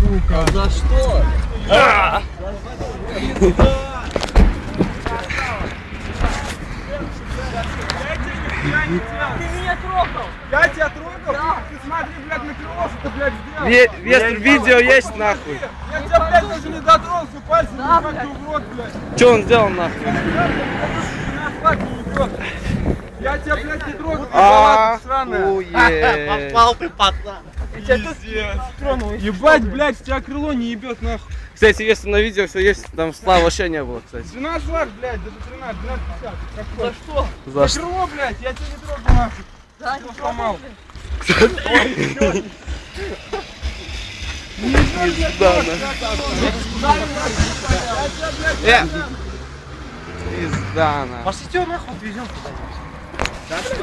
Сука. За что? Ты меня трогал! Я тебя трогал? Да. Ты смотри, блядь, на крыло, что ты, блядь, сделал. Вестер, видео есть нахуй. Я тебя, блядь, даже не дотронулся пальцем, Да, ебать, блядь. ты в рот, блядь. Что он сделал нахуй? На асфальт не идёт. Я тебя, блядь, не трогал, ты А, палатка сраная. охуеть. Попал ты, пацан. Я тебя тут тронул. Ебать, блядь, у тебя крыло не ебет, нахуй. Кстати, если на видео все есть, там Слава вообще не было, кстати. 12 лак, блядь, даже 13, 12,50. Как За хочешь. что? За что? Крыло, блядь, я тебя не трогал, нахуй. Да, Ты не сломал. трогал. Пиздана. Пошли, нахуй, отвезем куда-нибудь.